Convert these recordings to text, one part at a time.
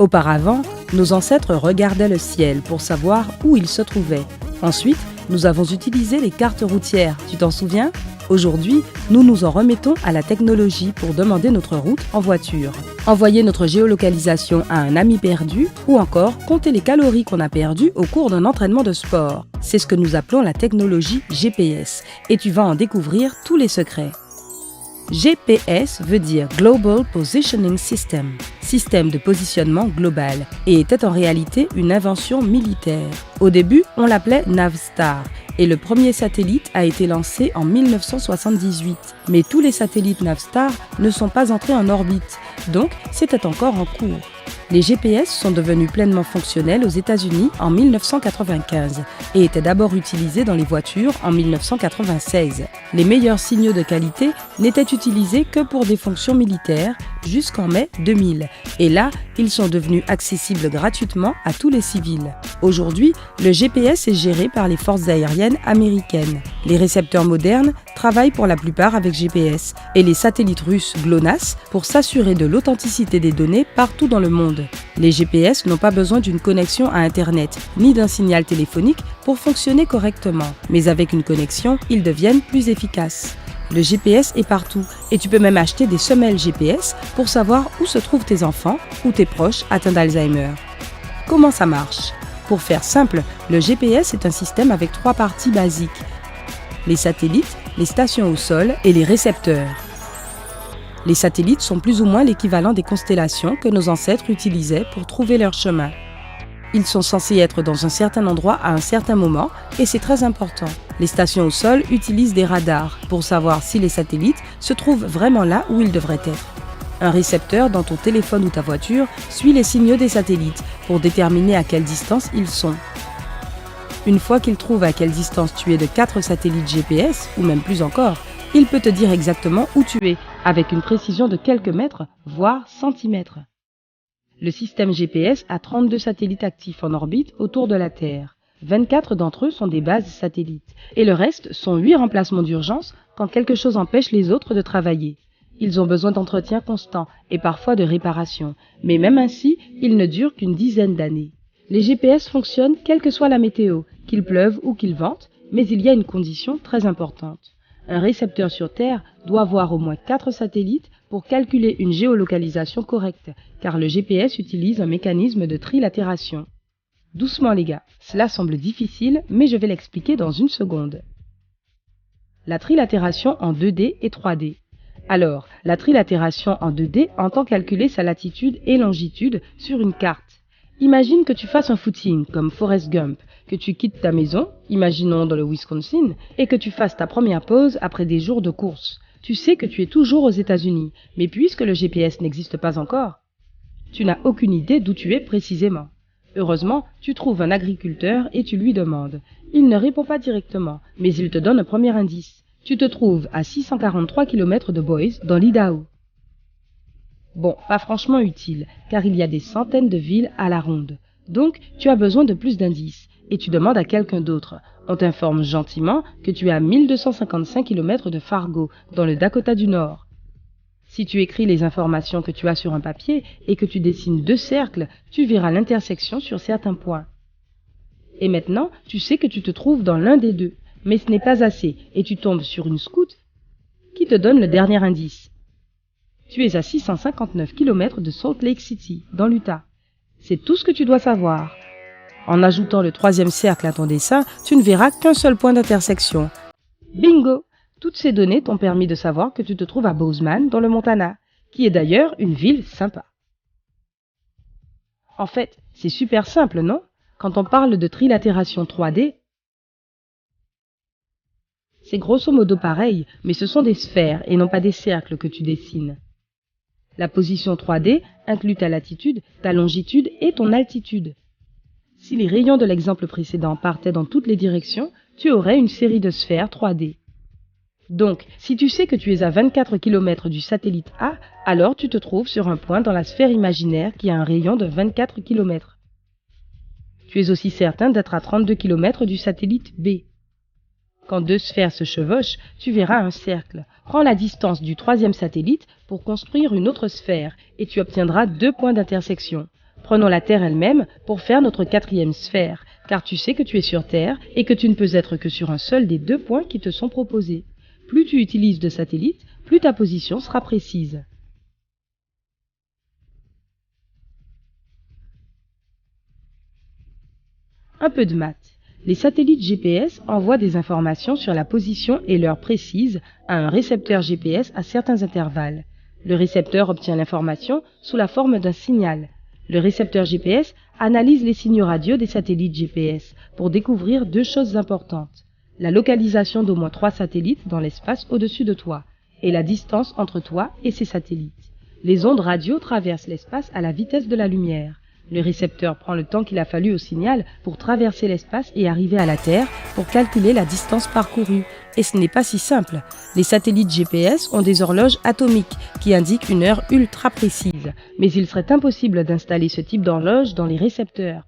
Auparavant, nos ancêtres regardaient le ciel pour savoir où ils se trouvaient. Ensuite, nous avons utilisé les cartes routières, tu t'en souviens? Aujourd'hui, nous nous en remettons à la technologie pour demander notre route en voiture, envoyer notre géolocalisation à un ami perdu ou encore compter les calories qu'on a perdues au cours d'un entraînement de sport. C'est ce que nous appelons la technologie GPS et tu vas en découvrir tous les secrets. GPS veut dire Global Positioning System, système de positionnement global, et était en réalité une invention militaire. Au début, on l'appelait Navstar, et le premier satellite a été lancé en 1978. Mais tous les satellites Navstar ne sont pas entrés en orbite, donc c'était encore en cours. Les GPS sont devenus pleinement fonctionnels aux États-Unis en 1995 et étaient d'abord utilisés dans les voitures en 1996. Les meilleurs signaux de qualité n'étaient utilisés que pour des fonctions militaires jusqu'en mai 2000. Et là, ils sont devenus accessibles gratuitement à tous les civils. Aujourd'hui, le GPS est géré par les forces aériennes américaines. Les récepteurs modernes travaillent pour la plupart avec GPS et les satellites russes GLONASS pour s'assurer de l'authenticité des données partout dans le monde. Les GPS n'ont pas besoin d'une connexion à Internet ni d'un signal téléphonique pour fonctionner correctement, mais avec une connexion, ils deviennent plus efficaces. Le GPS est partout et tu peux même acheter des semelles GPS pour savoir où se trouvent tes enfants ou tes proches atteints d'Alzheimer. Comment ça marche? Pour faire simple, le GPS est un système avec 3 parties basiques: les satellites, les stations au sol et les récepteurs. Les satellites sont plus ou moins l'équivalent des constellations que nos ancêtres utilisaient pour trouver leur chemin. Ils sont censés être dans un certain endroit à un certain moment et c'est très important. Les stations au sol utilisent des radars pour savoir si les satellites se trouvent vraiment là où ils devraient être. Un récepteur dans ton téléphone ou ta voiture suit les signaux des satellites pour déterminer à quelle distance ils sont. Une fois qu'il trouve à quelle distance tu es de 4 satellites GPS, ou même plus encore, il peut te dire exactement où tu es, avec une précision de quelques mètres, voire centimètres. Le système GPS a 32 satellites actifs en orbite autour de la Terre. 24 d'entre eux sont des bases satellites, et le reste sont 8 remplacements d'urgence quand quelque chose empêche les autres de travailler. Ils ont besoin d'entretien constant et parfois de réparation, mais même ainsi, ils ne durent qu'une dizaine d'années. Les GPS fonctionnent quelle que soit la météo, qu'il pleuve ou qu'il vente, mais il y a une condition très importante. Un récepteur sur Terre doit avoir au moins 4 satellites pour calculer une géolocalisation correcte, car le GPS utilise un mécanisme de trilatération. Doucement les gars, cela semble difficile, mais je vais l'expliquer dans une seconde. La trilatération en 2D et 3D. Alors, la trilatération en 2D entend calculer sa latitude et longitude sur une carte. Imagine que tu fasses un footing comme Forrest Gump, que tu quittes ta maison, imaginons dans le Wisconsin, et que tu fasses ta première pause après des jours de course. Tu sais que tu es toujours aux États-Unis, mais puisque le GPS n'existe pas encore, tu n'as aucune idée d'où tu es précisément. Heureusement, tu trouves un agriculteur et tu lui demandes. Il ne répond pas directement, mais il te donne un premier indice. Tu te trouves à 643 km de Boise, dans l'Idaho. Bon, pas franchement utile, car il y a des centaines de villes à la ronde. Donc, tu as besoin de plus d'indices, et tu demandes à quelqu'un d'autre. On t'informe gentiment que tu es à 1255 km de Fargo, dans le Dakota du Nord. Si tu écris les informations que tu as sur un papier et que tu dessines 2 cercles, tu verras l'intersection sur certains points. Et maintenant, tu sais que tu te trouves dans l'un des deux, mais ce n'est pas assez, et tu tombes sur une scout qui te donne le dernier indice. Tu es à 659 km de Salt Lake City, dans l'Utah. C'est tout ce que tu dois savoir. En ajoutant le 3e cercle à ton dessin, tu ne verras qu'un seul point d'intersection. Bingo! Toutes ces données t'ont permis de savoir que tu te trouves à Bozeman, dans le Montana, qui est d'ailleurs une ville sympa. En fait, c'est super simple, non? Quand on parle de trilatération 3D, c'est grosso modo pareil, mais ce sont des sphères et non pas des cercles que tu dessines. La position 3D inclut ta latitude, ta longitude et ton altitude. Si les rayons de l'exemple précédent partaient dans toutes les directions, tu aurais une série de sphères 3D. Donc, si tu sais que tu es à 24 km du satellite A, alors tu te trouves sur un point dans la sphère imaginaire qui a un rayon de 24 km. Tu es aussi certain d'être à 32 km du satellite B. Quand 2 sphères se chevauchent, tu verras un cercle. Prends la distance du 3e satellite pour construire une autre sphère et tu obtiendras 2 points d'intersection. Prenons la Terre elle-même pour faire notre 4e sphère, car tu sais que tu es sur Terre et que tu ne peux être que sur un seul des 2 points qui te sont proposés. Plus tu utilises de satellites, plus ta position sera précise. Un peu de maths. Les satellites GPS envoient des informations sur la position et l'heure précise à un récepteur GPS à certains intervalles. Le récepteur obtient l'information sous la forme d'un signal. Le récepteur GPS analyse les signaux radio des satellites GPS pour découvrir 2 choses importantes: la localisation d'au moins 3 satellites dans l'espace au-dessus de toi et la distance entre toi et ces satellites. Les ondes radio traversent l'espace à la vitesse de la lumière. Le récepteur prend le temps qu'il a fallu au signal pour traverser l'espace et arriver à la Terre pour calculer la distance parcourue. Et ce n'est pas si simple. Les satellites GPS ont des horloges atomiques qui indiquent une heure ultra précise. Mais il serait impossible d'installer ce type d'horloge dans les récepteurs.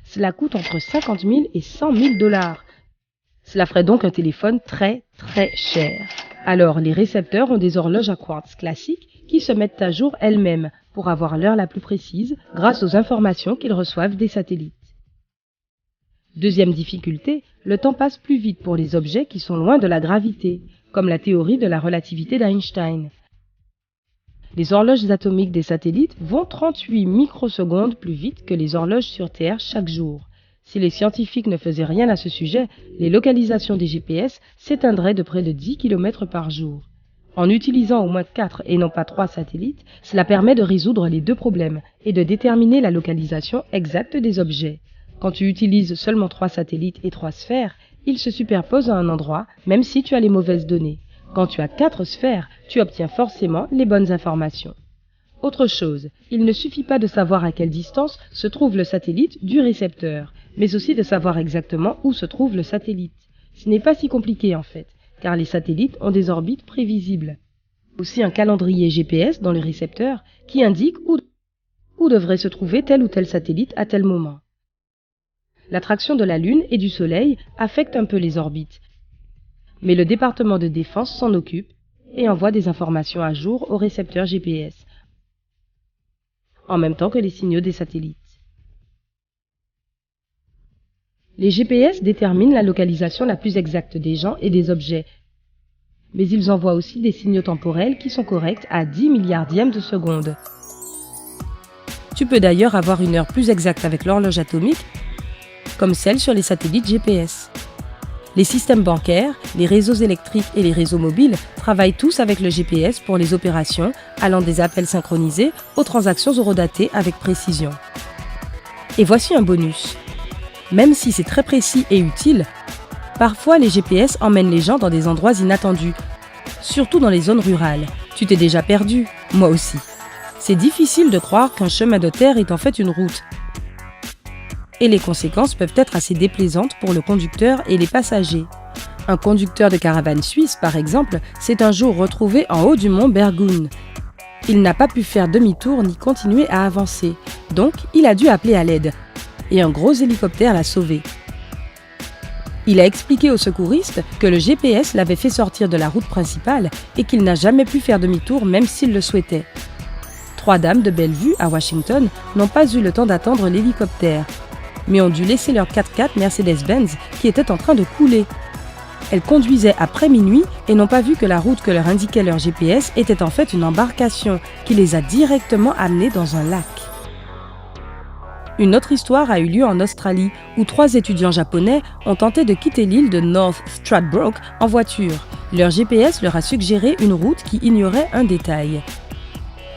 Cela coûte entre 50 000 et 100 000 $. Cela ferait donc un téléphone très cher. Alors les récepteurs ont des horloges à quartz classiques qui se mettent à jour elles-mêmes pour avoir l'heure la plus précise grâce aux informations qu'ils reçoivent des satellites. Deuxième difficulté, le temps passe plus vite pour les objets qui sont loin de la gravité, comme la théorie de la relativité d'Einstein. Les horloges atomiques des satellites vont 38 microsecondes plus vite que les horloges sur Terre chaque jour. Si les scientifiques ne faisaient rien à ce sujet, les localisations des GPS s'éteindraient de près de 10 km par jour. En utilisant au moins 4 et non pas 3 satellites, cela permet de résoudre les 2 problèmes et de déterminer la localisation exacte des objets. Quand tu utilises seulement 3 satellites et 3 sphères, ils se superposent à un endroit, même si tu as les mauvaises données. Quand tu as 4 sphères, tu obtiens forcément les bonnes informations. Autre chose, il ne suffit pas de savoir à quelle distance se trouve le satellite du récepteur, mais aussi de savoir exactement où se trouve le satellite. Ce n'est pas si compliqué en fait, car les satellites ont des orbites prévisibles. Aussi un calendrier GPS dans le récepteur qui indique où devrait se trouver tel ou tel satellite à tel moment. L'attraction de la Lune et du Soleil affecte un peu les orbites, mais le département de défense s'en occupe et envoie des informations à jour au récepteur GPS, en même temps que les signaux des satellites. Les GPS déterminent la localisation la plus exacte des gens et des objets, mais ils envoient aussi des signaux temporels qui sont corrects à 10 milliardièmes de seconde. Tu peux d'ailleurs avoir une heure plus exacte avec l'horloge atomique, comme celle sur les satellites GPS. Les systèmes bancaires, les réseaux électriques et les réseaux mobiles travaillent tous avec le GPS pour les opérations, allant des appels synchronisés aux transactions horodatées avec précision. Et voici un bonus. Même si c'est très précis et utile, parfois les GPS emmènent les gens dans des endroits inattendus, surtout dans les zones rurales. Tu t'es déjà perdu, moi aussi. C'est difficile de croire qu'un chemin de terre est en fait une route. Et les conséquences peuvent être assez déplaisantes pour le conducteur et les passagers. Un conducteur de caravane suisse, par exemple, s'est un jour retrouvé en haut du mont Berghoun. Il n'a pas pu faire demi-tour ni continuer à avancer, donc il a dû appeler à l'aide. Et un gros hélicoptère l'a sauvé. Il a expliqué aux secouristes que le GPS l'avait fait sortir de la route principale et qu'il n'a jamais pu faire demi-tour même s'il le souhaitait. 3 dames de Bellevue, à Washington, n'ont pas eu le temps d'attendre l'hélicoptère, mais ont dû laisser leur 4x4 Mercedes-Benz qui était en train de couler. Elles conduisaient après minuit et n'ont pas vu que la route que leur indiquait leur GPS était en fait une embarcation qui les a directement amenées dans un lac. Une autre histoire a eu lieu en Australie, où 3 étudiants japonais ont tenté de quitter l'île de North Stradbroke en voiture. Leur GPS leur a suggéré une route qui ignorait un détail.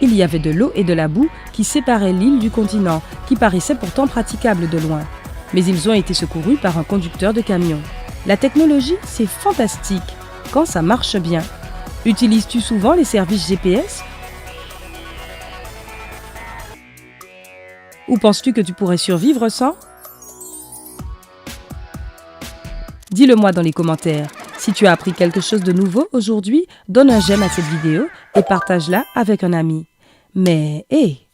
Il y avait de l'eau et de la boue qui séparaient l'île du continent, qui paraissait pourtant praticable de loin. Mais ils ont été secourus par un conducteur de camion. La technologie, c'est fantastique, quand ça marche bien. Utilises-tu souvent les services GPS ? Ou penses-tu que tu pourrais survivre sans ? Dis-le-moi dans les commentaires. Si tu as appris quelque chose de nouveau aujourd'hui, donne un j'aime à cette vidéo et partage-la avec un ami. Mais,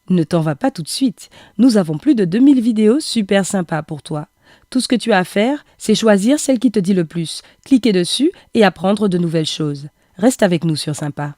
ne t'en va pas tout de suite. Nous avons plus de 2000 vidéos super sympas pour toi. Tout ce que tu as à faire, c'est choisir celle qui te dit le plus, cliquer dessus et apprendre de nouvelles choses. Reste avec nous sur Sympa.